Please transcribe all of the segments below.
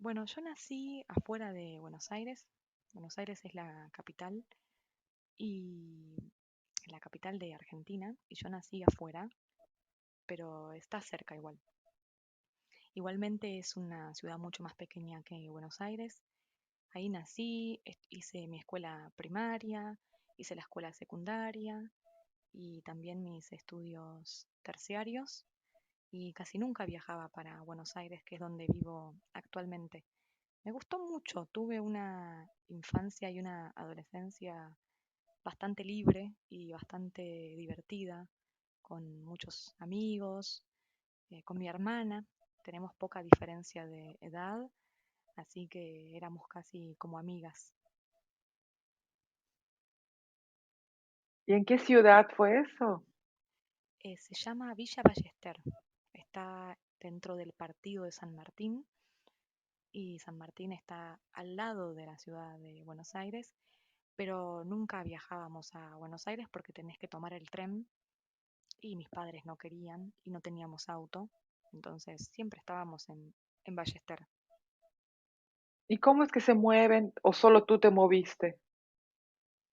Bueno, yo nací afuera de Buenos Aires. Buenos Aires es la capital y la capital de Argentina y yo nací afuera, pero está cerca igual. Igualmente es una ciudad mucho más pequeña que Buenos Aires. Ahí nací, hice mi escuela primaria, hice la escuela secundaria y también mis estudios terciarios y casi nunca viajaba para Buenos Aires, que es donde vivo actualmente. Me gustó mucho, tuve una infancia y una adolescencia bastante libre y bastante divertida, con muchos amigos, con mi hermana. Tenemos poca diferencia de edad, así que éramos casi como amigas. ¿Y en qué ciudad fue eso? Se llama Villa Ballester, está dentro del partido de San Martín y San Martín está al lado de la ciudad de Buenos Aires, pero nunca viajábamos a Buenos Aires porque tenés que tomar el tren y mis padres no querían y no teníamos auto, entonces siempre estábamos en Ballester. ¿Y cómo es que se mueven o solo tú te moviste?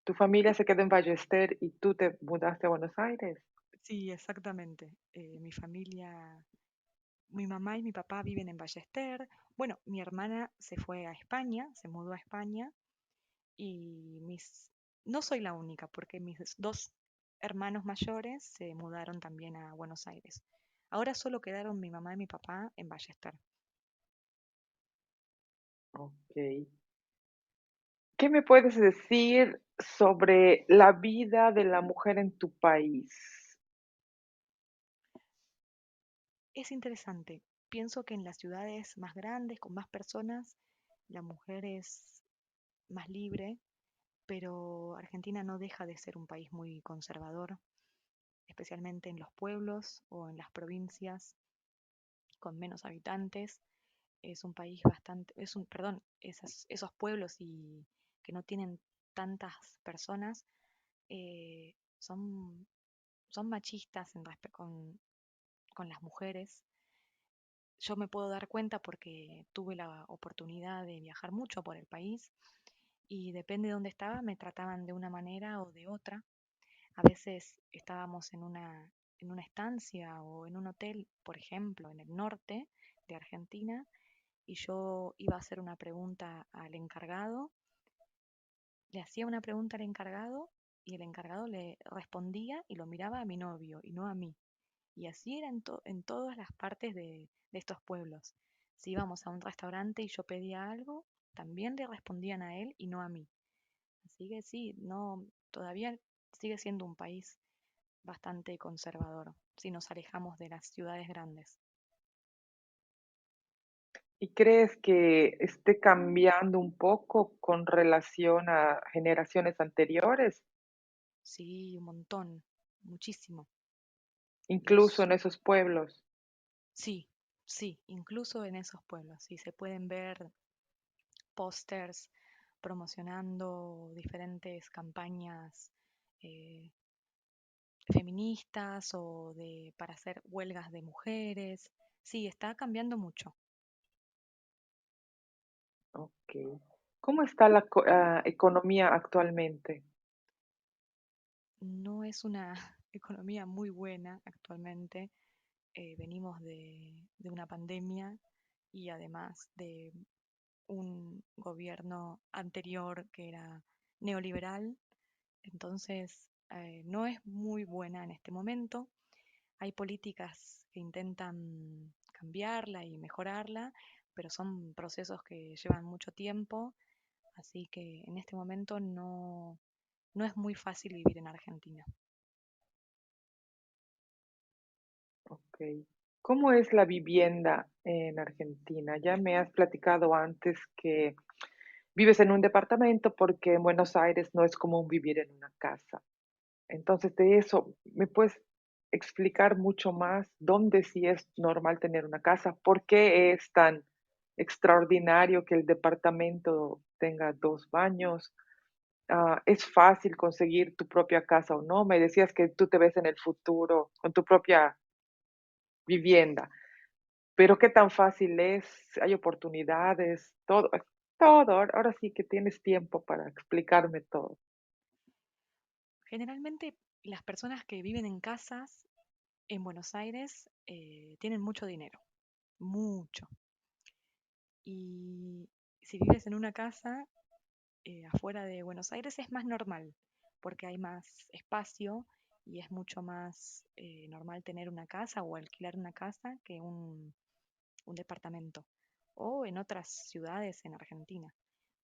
¿Tu familia se quedó en Ballester y tú te mudaste a Buenos Aires? Sí, exactamente. Mi familia, mi mamá y mi papá viven en Ballester. Bueno, mi hermana se fue a España, se mudó a España y no soy la única porque mis dos hermanos mayores se mudaron también a Buenos Aires. Ahora solo quedaron mi mamá y mi papá en Ballester. Ok. ¿Qué me puedes decir sobre la vida de la mujer en tu país? Es interesante. Pienso que en las ciudades más grandes, con más personas, la mujer es más libre, pero Argentina no deja de ser un país muy conservador, especialmente en los pueblos o en las provincias con menos habitantes. Es un país bastante, perdón, esos pueblos y que no tienen tantas personas son, son machistas con las mujeres. Yo me puedo dar cuenta porque tuve la oportunidad de viajar mucho por el país y depende de dónde estaba, me trataban de una manera o de otra. A veces estábamos en una estancia o en un hotel, por ejemplo, en el norte de Argentina, y yo iba a hacer una pregunta al encargado, le hacía una pregunta al encargado y el encargado le respondía y lo miraba a mi novio y no a mí. Y así era en todas las partes de estos pueblos. Si íbamos a un restaurante y yo pedía algo, también le respondían a él y no a mí. Así que sí, no, todavía sigue siendo un país bastante conservador si nos alejamos de las ciudades grandes. ¿Y crees que esté cambiando un poco con relación a generaciones anteriores, Sí, un montón, muchísimo. incluso Los, en esos pueblos? sí, sí, incluso en esos pueblos, sí se pueden ver pósters promocionando diferentes campañas eh, feministas o para hacer huelgas de mujeres. Sí, está cambiando mucho. Ok. ¿Cómo está la economía actualmente? No es una economía muy buena actualmente. Venimos de una pandemia y además de un gobierno anterior que era neoliberal. Entonces, no es muy buena en este momento. Hay políticas que intentan cambiarla y mejorarla, pero son procesos que llevan mucho tiempo, así que en este momento no es muy fácil vivir en Argentina. Ok. ¿Cómo es la vivienda en Argentina? Ya me has platicado antes que vives en un departamento porque en Buenos Aires no es común vivir en una casa. Entonces, de eso, ¿me puedes explicar mucho más dónde sí es normal tener una casa? ¿Por qué es tan extraordinario que el departamento tenga dos baños? ¿Es fácil conseguir tu propia casa o no? Me decías que tú te ves en el futuro con tu propia vivienda, pero ¿qué tan fácil es? ¿Hay oportunidades? Todo. Ahora sí que tienes tiempo para explicarme todo. Generalmente las personas que viven en casas en Buenos Aires tienen mucho dinero, mucho. Y si vives en una casa afuera de Buenos Aires es más normal, porque hay más espacio y es mucho más normal tener una casa o alquilar una casa que un departamento. O en otras ciudades en Argentina.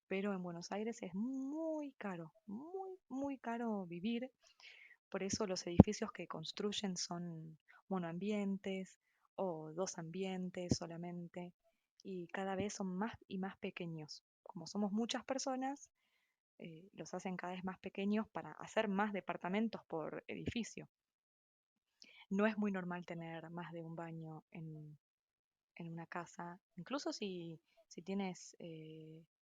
Pero en Buenos Aires es muy caro, muy, muy caro vivir. Por eso los edificios que construyen son monoambientes o dos ambientes solamente. Y cada vez son más y más pequeños. Como somos muchas personas, los hacen cada vez más pequeños para hacer más departamentos por edificio. No es muy normal tener más de un baño en una casa. Incluso si tienes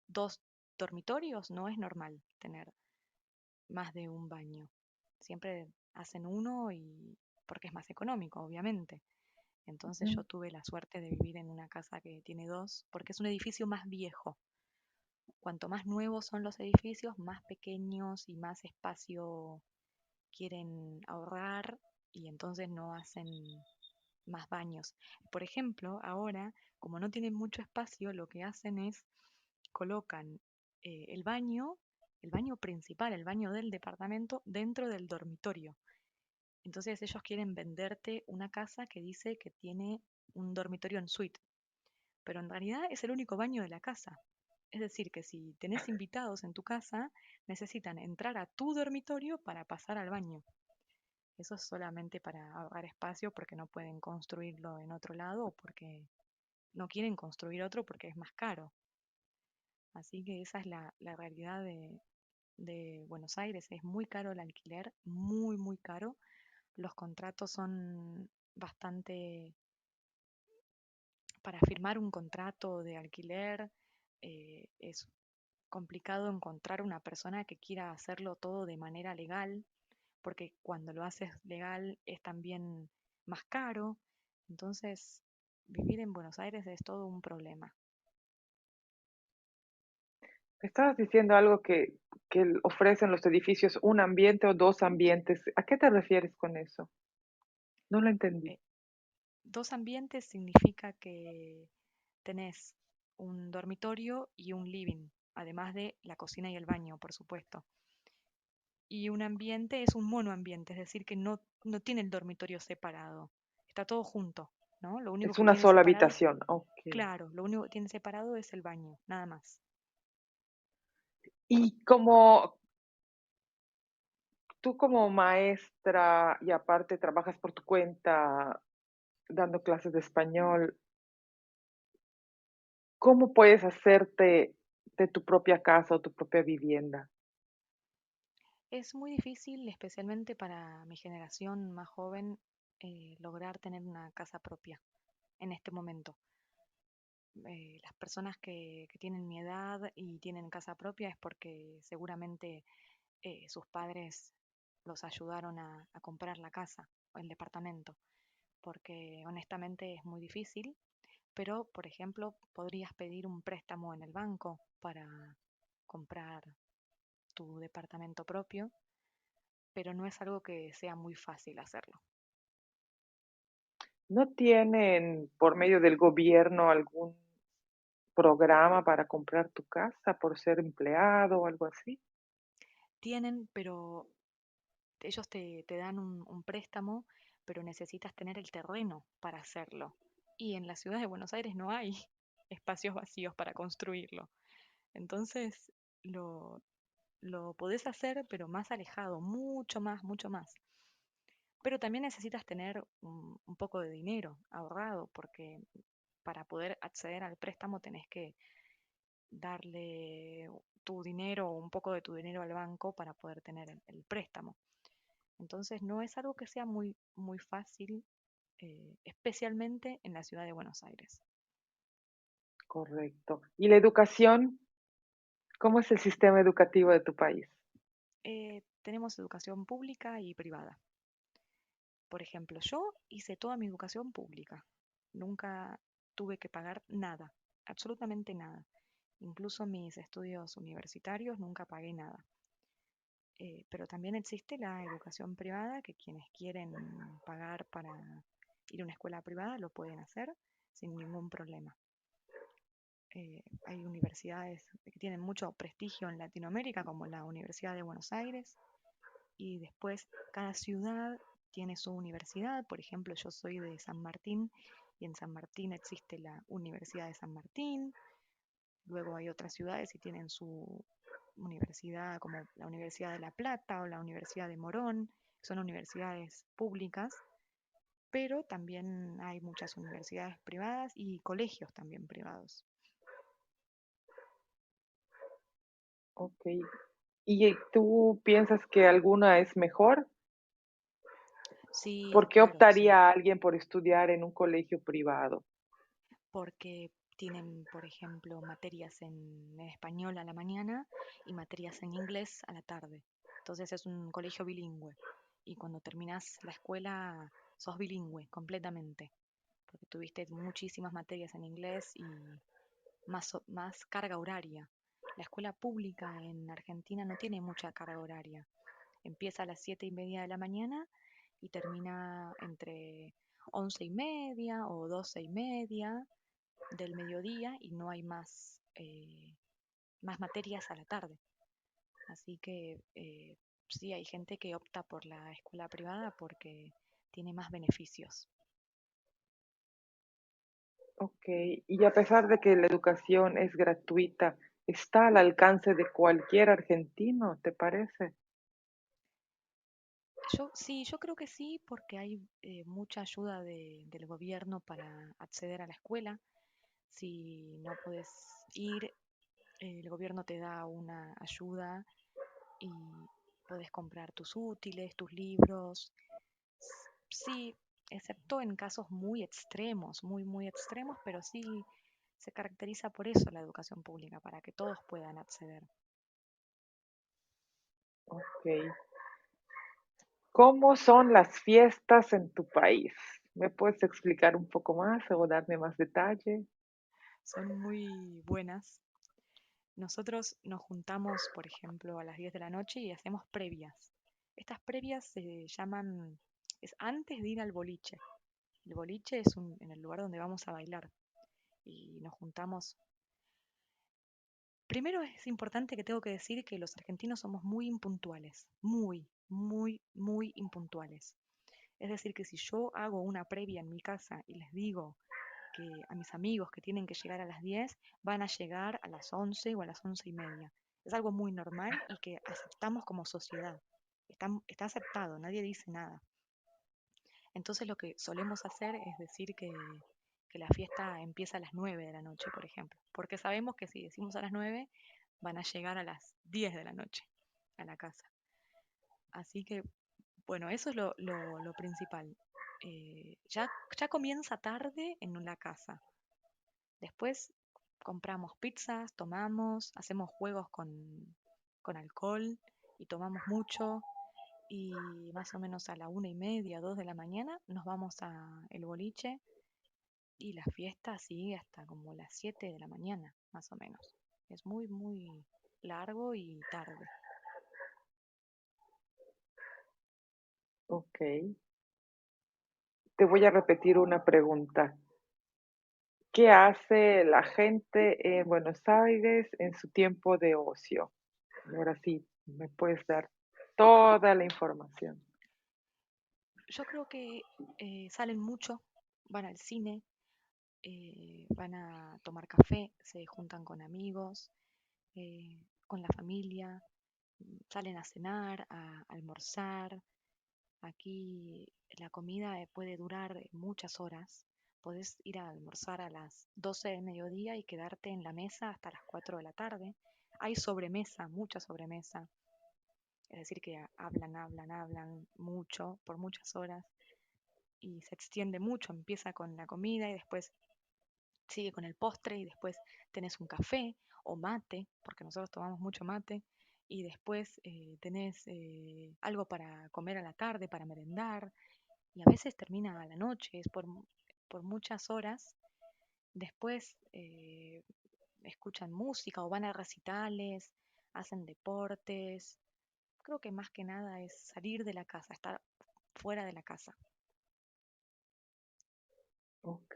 dos dormitorios, no es normal tener más de un baño. Siempre hacen uno y porque es más económico, obviamente. Entonces Ujú. yo tuve la suerte de vivir en una casa que tiene dos, porque es un edificio más viejo. Cuanto más nuevos son los edificios, más pequeños y más espacio quieren ahorrar y entonces no hacen más baños. Por ejemplo, ahora, como no tienen mucho espacio, lo que hacen es colocan el baño principal, el baño del departamento, dentro del dormitorio. Entonces ellos quieren venderte una casa que dice que tiene un dormitorio en suite, pero en realidad es el único baño de la casa. Es decir, que si tenés invitados en tu casa, necesitan entrar a tu dormitorio para pasar al baño. Eso es solamente para ahorrar espacio porque no pueden construirlo en otro lado o porque no quieren construir otro porque es más caro. Así que esa es la realidad de Buenos Aires. Es muy caro el alquiler, muy, muy caro. Los contratos son bastante... Para firmar un contrato de alquiler es complicado encontrar una persona que quiera hacerlo todo de manera legal, porque cuando lo haces legal es también más caro. Entonces, vivir en Buenos Aires es todo un problema. Me estabas diciendo algo que ofrecen los edificios, un ambiente o dos ambientes. ¿A qué te refieres con eso? No lo entendí. Eh, Dos ambientes significa que tenés un dormitorio y un living, además de la cocina y el baño, por supuesto. Y un ambiente es un monoambiente, es decir, que no tiene el dormitorio separado, está todo junto, ¿no? Lo único Es que una tiene sola separado, habitación. Ok. claro, lo único que tiene separado es el baño, nada más. Y como tú como maestra y aparte trabajas por tu cuenta dando clases de español, ¿cómo puedes hacerte de tu propia casa o tu propia vivienda? Es muy difícil, especialmente para mi generación más joven, lograr tener una casa propia en este momento. Las personas que tienen mi edad y tienen casa propia es porque seguramente sus padres los ayudaron a comprar la casa o el departamento, porque honestamente es muy difícil, pero por ejemplo podrías pedir un préstamo en el banco para comprar tu departamento propio, pero no es algo que sea muy fácil hacerlo. ¿No tienen por medio del gobierno algún programa para comprar tu casa por ser empleado o algo así? Tienen, pero ellos te dan un préstamo, pero necesitas tener el terreno para hacerlo. Y en la ciudad de Buenos Aires no hay espacios vacíos para construirlo. Entonces lo, lo podés hacer, pero más alejado, mucho más, mucho más. Pero también necesitas tener un poco de dinero ahorrado, porque para poder acceder al préstamo tenés que darle tu dinero o un poco de tu dinero al banco para poder tener el préstamo. Entonces no es algo que sea muy, muy fácil, especialmente en la ciudad de Buenos Aires. Correcto. ¿Y la educación? ¿Cómo es el sistema educativo de tu país? Tenemos educación pública y privada. Por ejemplo, yo hice toda mi educación pública. Nunca tuve que pagar nada, absolutamente nada. Incluso mis estudios universitarios nunca pagué nada. Pero también existe la educación privada, que quienes quieren pagar para ir a una escuela privada lo pueden hacer sin ningún problema. Hay universidades que tienen mucho prestigio en Latinoamérica, como la Universidad de Buenos Aires, y después cada ciudad tiene su universidad. Por ejemplo, yo soy de San Martín y en San Martín existe la Universidad de San Martín. Luego hay otras ciudades y tienen su universidad, como la Universidad de La Plata o la Universidad de Morón. Son universidades públicas, pero también hay muchas universidades privadas y colegios también privados. Ok. ¿Y tú piensas que alguna es mejor? Sí, ¿Por qué claro, sí, optaría alguien por estudiar en un colegio privado? porque tienen, por ejemplo, materias en español a la mañana y materias en inglés a la tarde. Entonces es un colegio bilingüe y cuando terminas la escuela sos bilingüe completamente, porque tuviste muchísimas materias en inglés y más carga horaria. La escuela pública en Argentina no tiene mucha carga horaria. Empieza a las 7:30 de la mañana y termina entre 11:30 o 12:30 del mediodía y no hay más materias a la tarde. Así que sí, hay gente que opta por la escuela privada porque tiene más beneficios. Ok. Y a pesar de que la educación es gratuita, ¿está al alcance de cualquier argentino, te parece? Yo creo que sí, porque hay mucha ayuda del gobierno para acceder a la escuela. Si no puedes ir, el gobierno te da una ayuda y puedes comprar tus útiles, tus libros. Sí, excepto en casos muy extremos, muy extremos, pero sí se caracteriza por eso la educación pública, para que todos puedan acceder. Ok. ¿Cómo son las fiestas en tu país? ¿Me puedes explicar un poco más o darme más detalle? Son muy buenas. Nosotros nos juntamos, por ejemplo, a las 10 de la noche y hacemos previas. Estas previas se llaman, es antes de ir al boliche. El boliche es en el lugar donde vamos a bailar y nos juntamos. Primero es importante que tengo que decir que los argentinos somos muy impuntuales, muy impuntuales. Es decir, que si yo hago una previa en mi casa y les digo que a mis amigos que tienen que llegar a las 10 van a llegar a las 11 o a las 11:30. Es algo muy normal y que aceptamos como sociedad. Está aceptado, nadie dice nada. Entonces lo que solemos hacer es decir que la fiesta empieza a las 9 de la noche, por ejemplo, porque sabemos que si decimos a las 9 van a llegar a las 10 de la noche a la casa. Así que, bueno, eso es lo principal. Ya comienza tarde en la casa. Después compramos pizzas, tomamos, hacemos juegos con alcohol y tomamos mucho. Y más o menos a la 1:30, 2 de la mañana nos vamos a el boliche y la fiesta sigue hasta como las 7 de la mañana, más o menos. Es muy largo y tarde. Ok. Te voy a repetir una pregunta. ¿Qué hace la gente en Buenos Aires en su tiempo de ocio? Ahora sí, me puedes dar toda la información. Yo creo que salen mucho, van al cine, van a tomar café, se juntan con amigos, con la familia, salen a cenar, a almorzar. Aquí la comida puede durar muchas horas. Podés ir a almorzar a las 12 del mediodía y quedarte en la mesa hasta las 4 de la tarde. Hay sobremesa, mucha sobremesa. Es decir, que hablan mucho, por muchas horas y se extiende mucho. Empieza con la comida y después sigue con el postre y después tenés un café o mate, porque nosotros tomamos mucho mate, y después tenés algo para comer a la tarde, para merendar, y a veces termina a la noche, es por muchas horas Después escuchan música o van a recitales, hacen deportes. Creo que más que nada es salir de la casa, estar fuera de la casa. Ok.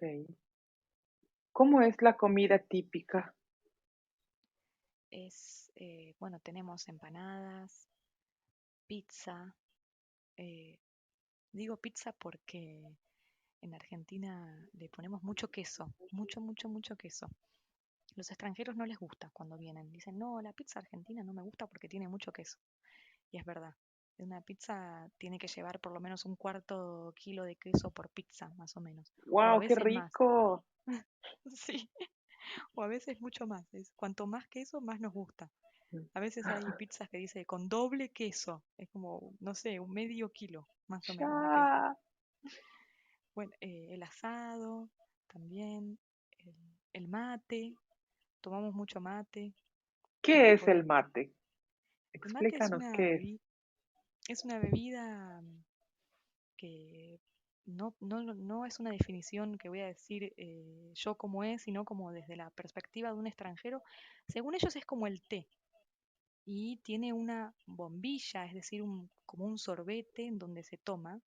¿Cómo es la comida típica? Bueno, tenemos empanadas, pizza. eh, Digo pizza porque en Argentina le ponemos mucho queso, mucho, mucho, mucho queso. Los extranjeros no les gusta cuando vienen. Dicen, no, la pizza argentina no me gusta porque tiene mucho queso. Y es verdad. Una pizza tiene que llevar por lo menos un cuarto kilo de queso por pizza, más o menos. O a ¡Wow, qué veces más. rico! Sí, o a veces mucho más. Cuanto más queso, más nos gusta. A veces hay pizzas que dice con doble queso. Es como, no sé, un medio kilo, más o menos, de queso. Ya. Bueno, el asado también, el, el mate, tomamos mucho mate. ¿Qué es el Puede, mate? el mate Explícanos qué es. es una bebida que no es una definición que voy a decir yo como es, sino como desde la perspectiva de un extranjero. Según ellos es como el té y tiene una bombilla, es decir, como un sorbete en donde se toma.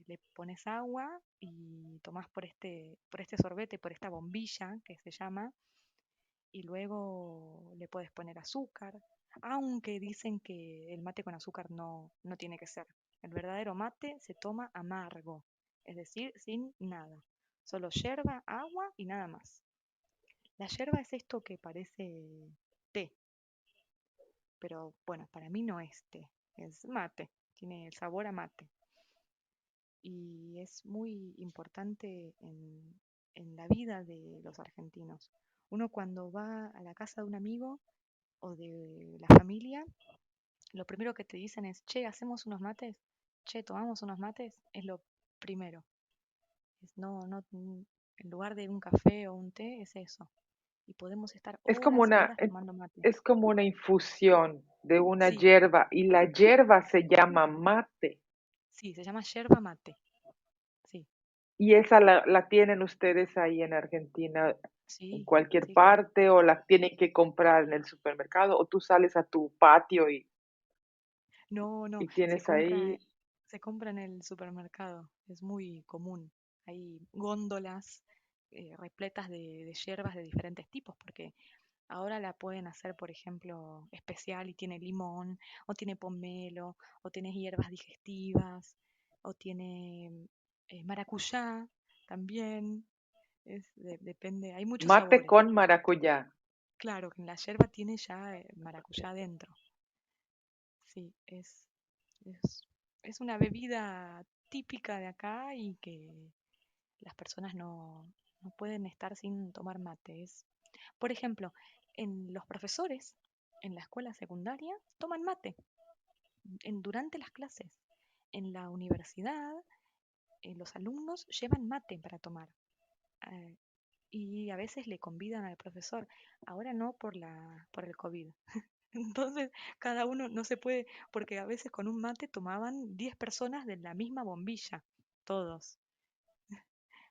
Le pones agua y tomás por este sorbete, por esta bombilla que se llama, y luego le puedes poner azúcar, aunque dicen que el mate con azúcar no tiene que ser. El verdadero mate se toma amargo, es decir, sin nada. Solo yerba, agua y nada más. La yerba es esto que parece té, pero bueno, para mí no es té, es mate, tiene el sabor a mate. Y es muy importante en la vida de los argentinos. Uno cuando va a la casa de un amigo o de la familia, lo primero que te dicen es, che, ¿hacemos unos mates? Che, ¿tomamos unos mates? Es lo primero. En lugar de un café o un té, es eso. Y podemos estar Es como horas y horas tomando mate. es como una infusión de una Sí, hierba y la hierba se llama mate. sí, se llama yerba mate. Sí, Y esa la tienen ustedes ahí en Argentina en sí, cualquier sí, claro. parte o la tienen que comprar en el supermercado o tú sales a tu patio No, no, y tienes ahí. se compra en el supermercado, es muy común. Hay góndolas repletas de hierbas de diferentes tipos, porque ahora la pueden hacer, por ejemplo, especial y tiene limón, o tiene pomelo, o tiene hierbas digestivas, o tiene maracuyá también. Depende, hay muchos Mate sabores. con maracuyá. Claro, que en la yerba tiene ya maracuyá dentro. Sí, es, es una bebida típica de acá y que las personas no pueden estar sin tomar mate. Por ejemplo, en los profesores en la escuela secundaria toman mate durante las clases. En la universidad, los alumnos llevan mate para tomar. eh, y a veces le convidan al profesor. Ahora no por el COVID. Entonces, cada uno no se puede, porque a veces con un mate tomaban 10 personas de la misma bombilla, todos.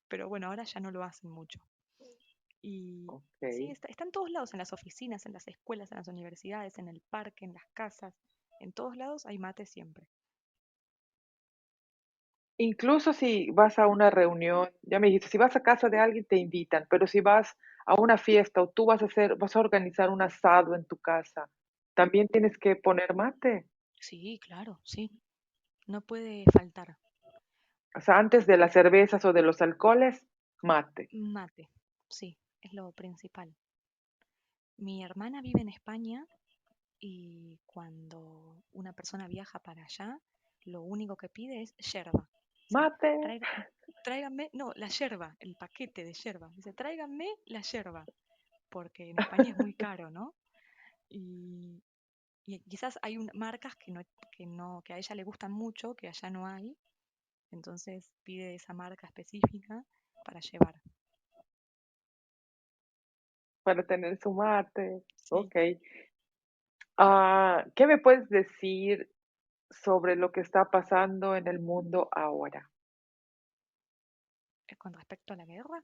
Pero bueno, ahora ya no lo hacen mucho. Y Ok. sí, está en todos lados, en las oficinas, en las escuelas, en las universidades, en el parque, en las casas, en todos lados hay mate siempre. Incluso si vas a una reunión, ya me dijiste, si vas a casa de alguien te invitan, pero si vas a una fiesta o tú vas a organizar un asado en tu casa, también tienes que poner mate. Sí, claro, sí, no puede faltar O sea, antes de las cervezas o de los alcoholes, mate. mate, sí, es lo principal. Mi hermana vive en España y cuando una persona viaja para allá, lo único que pide es yerba. Dice, Mate. "Traiga- tráiganme, no, la yerba, el paquete de yerba. Dice, tráiganme la yerba, porque en España es muy caro, ¿no? Y, y quizás hay marcas que a ella le gustan mucho, que allá no hay, entonces pide esa marca específica para llevar. Para tener su mate. Sí. Ok. ¿Qué me puedes decir sobre lo que está pasando en el mundo ahora? Con respecto a la guerra,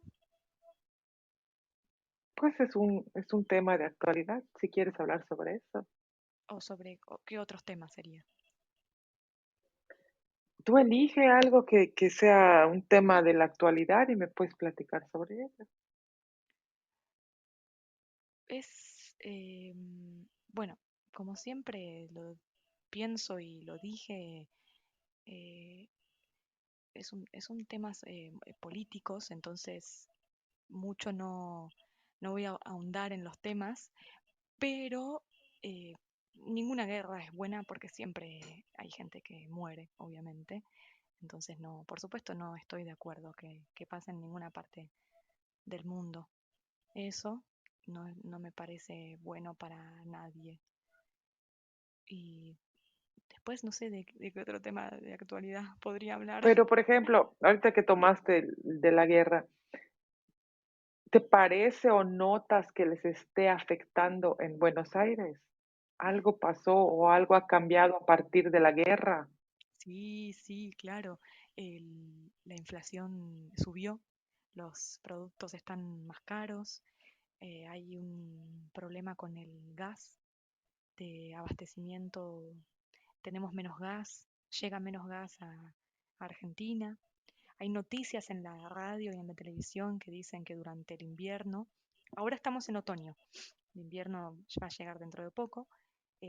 Pues es un tema de actualidad, si quieres hablar sobre eso. ¿O sobre qué otros temas sería? Tú elige algo que sea un tema de la actualidad y me puedes platicar sobre eso. Es, bueno, como siempre lo pienso y lo dije, eh, es un temas políticos, entonces mucho no voy a ahondar en los temas, pero eh, ninguna guerra es buena porque siempre hay gente que muere, obviamente. Entonces no, por supuesto no estoy de acuerdo que pase en ninguna parte del mundo. Eso no me parece bueno para nadie. Y después no sé de qué otro tema de actualidad podría hablar. Pero, por ejemplo, ahorita que tomaste de la guerra, ¿te parece o notas que les esté afectando en Buenos Aires? ¿Algo pasó o algo ha cambiado a partir de la guerra? Sí, sí, claro. La inflación subió, los productos están más caros, hay un problema con el gas de abastecimiento, tenemos menos gas, llega menos gas a Argentina. Hay noticias en la radio y en la televisión que dicen que durante el invierno, ahora estamos en otoño, el invierno va a llegar dentro de poco,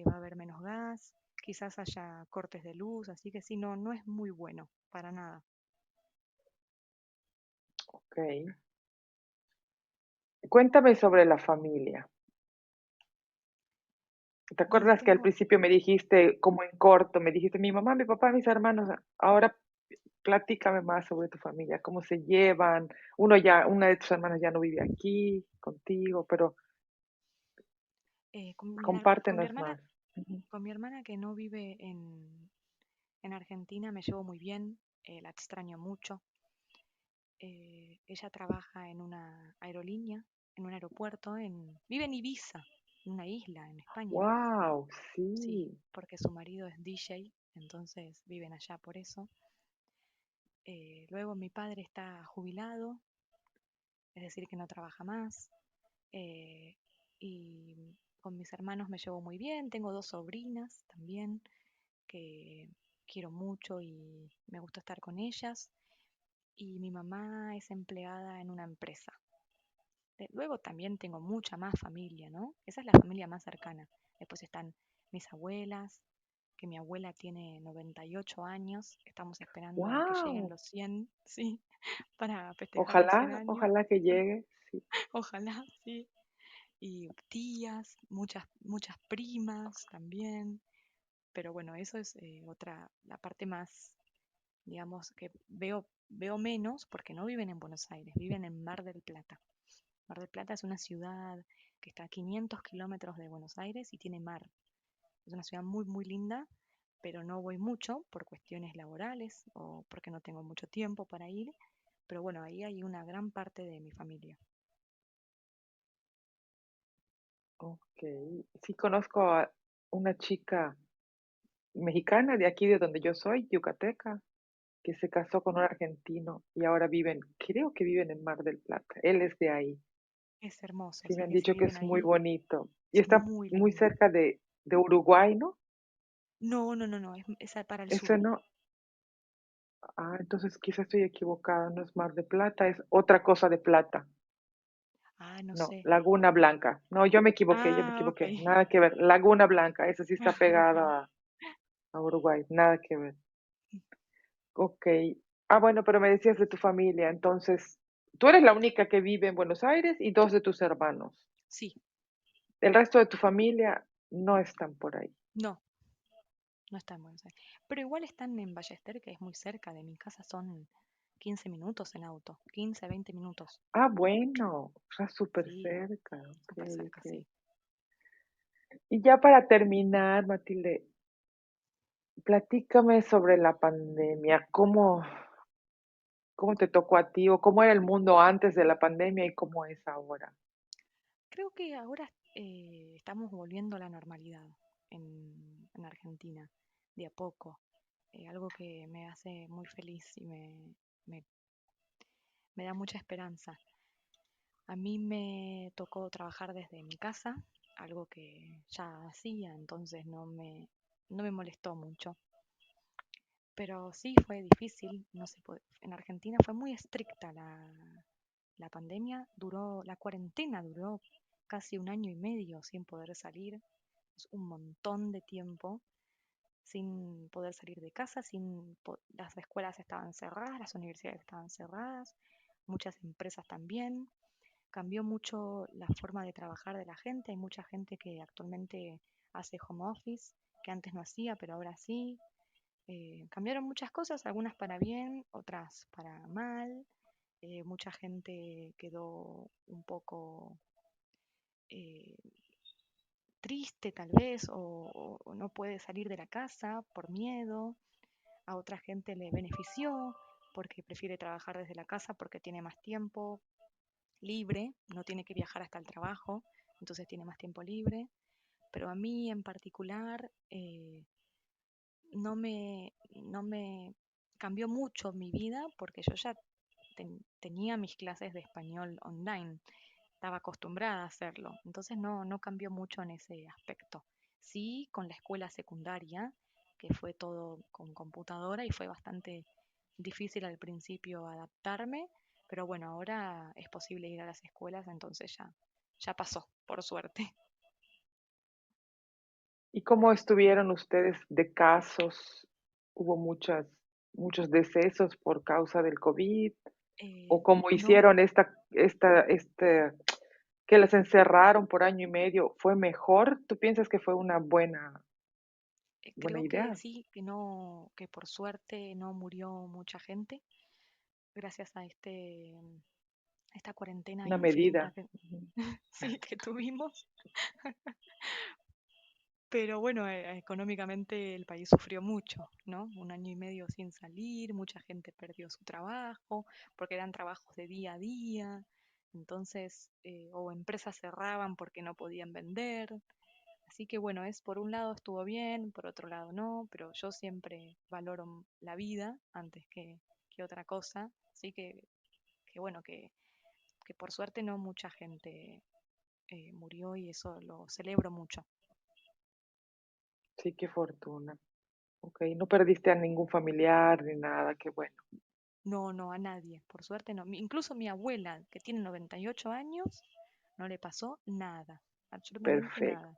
va a haber menos gas, quizás haya cortes de luz, así que sí, no es muy bueno, para nada. Ok. Cuéntame sobre la familia. ¿Te Bueno, acuerdas que al principio me dijiste, como en corto, me dijiste mi mamá, mi papá, mis hermanos? Ahora platícame más sobre tu familia, cómo se llevan. Una de tus hermanas ya no vive aquí contigo, pero con mi compártenos hermana, más. Ujú. con mi hermana que no vive en Argentina me llevo muy bien, la extraño mucho. Ella trabaja en una aerolínea, en un aeropuerto, vive en Ibiza, en una isla en España. Wow, Sí, sí. porque su marido es DJ, entonces viven allá por eso. Luego mi padre está jubilado, es decir, que no trabaja más. eh, y con mis hermanos me llevo muy bien. Tengo dos sobrinas también que quiero mucho y me gusta estar con ellas. Y mi mamá es empleada en una empresa. Luego también tengo mucha más familia, ¿no? Esa es la familia más cercana. Después están mis abuelas, que mi abuela tiene 98 años. Estamos esperando a que lleguen Wow. los 100, sí, para festejar los 100 Ojalá, años. ojalá que llegue. Sí. Ojalá, sí. Y tías, muchas primas también. Pero bueno, eso es la parte más, digamos, que veo menos porque no viven en Buenos Aires, viven en Mar del Plata. Mar del Plata es una ciudad que está a 500 kilómetros de Buenos Aires y tiene mar. Es una ciudad muy, muy linda, pero no voy mucho por cuestiones laborales o porque no tengo mucho tiempo para ir. Pero bueno, ahí hay una gran parte de mi familia. Ok. Sí, conozco a una chica mexicana de aquí, de donde yo soy, yucateca, que se casó con un argentino y ahora creo que viven en Mar del Plata. Él es de ahí. Es hermoso, Sí, me sí han que si dicho que viven es muy ahí, bonito. Y es está muy muy lindo. cerca de Uruguay, ¿no? No, no, no, no, es para el sur. Eso no. Ah, entonces quizás estoy equivocada. No es Mar de Plata, es otra cosa de plata. Ah, no No, sé. Laguna Blanca. No, yo me equivoqué, yo me Ah, ok. equivoqué. Nada que ver. Laguna Blanca, esa sí está pegada a Uruguay. Nada que ver. Ok. Ah, bueno, pero me decías de tu familia. Entonces, tú eres la única que vive en Buenos Aires y dos de tus hermanos. Sí, El resto de tu familia no están por ahí. no, no está en Buenos Aires. Pero igual están en Ballester, que es muy cerca de mi casa, son 15 minutos en auto, 15, 20 minutos. Ah, bueno, está súper Sí, cerca. Ok, súper cerca, ok. sí. Y ya para terminar, Matilde, platícame sobre la pandemia. ¿Cómo te tocó a ti o cómo era el mundo antes de la pandemia y cómo es ahora? Creo que ahora estamos volviendo a la normalidad en Argentina, de a poco. Algo que me hace muy feliz y me da mucha esperanza. A mí me tocó trabajar desde mi casa, algo que ya hacía, entonces no me molestó mucho. Pero sí fue difícil, no se puede. En Argentina fue muy estricta la pandemia, la cuarentena duró casi un año y medio sin poder salir, es un montón de tiempo sin poder salir de casa, las escuelas estaban cerradas, las universidades estaban cerradas, muchas empresas también. Cambió mucho la forma de trabajar de la gente. Hay mucha gente que actualmente hace home office, que antes no hacía, pero ahora sí. Cambiaron muchas cosas, algunas para bien, otras para mal. Mucha gente quedó un poco eh, triste tal vez o no puede salir de la casa por miedo. A otra gente le benefició porque prefiere trabajar desde la casa porque tiene más tiempo libre, no tiene que viajar hasta el trabajo, entonces tiene más tiempo libre. Pero a mí en particular no me cambió mucho mi vida porque yo ya tenía mis clases de español online, estaba acostumbrada a hacerlo, entonces no cambió mucho en ese aspecto. Sí, con la escuela secundaria, que fue todo con computadora y fue bastante difícil al principio adaptarme, pero bueno, ahora es posible ir a las escuelas, entonces ya pasó, por suerte. ¿Y cómo estuvieron ustedes de casos? ¿Hubo muchos decesos por causa del COVID? ¿O cómo No, hicieron que las encerraron por año y medio? ¿Fue mejor? ¿Tú piensas que fue una buena creo que idea? sí, que no, que por suerte no murió mucha gente gracias a esta cuarentena Una infinita medida. que, Ujú. sí, que tuvimos. Pero bueno, económicamente el país sufrió mucho, ¿no? Un año y medio sin salir, mucha gente perdió su trabajo, porque eran trabajos de día a día, entonces, o empresas cerraban porque no podían vender. Así que bueno, por un lado estuvo bien, por otro lado no, pero yo siempre valoro la vida antes que otra cosa. Así que bueno, que por suerte no mucha gente murió y eso lo celebro mucho. Sí, qué fortuna. Ok, no perdiste a ningún familiar ni nada, qué bueno. No, no, a nadie, por suerte no. Incluso mi abuela, que tiene 98 años, no le pasó nada, absolutamente Perfecto. nada.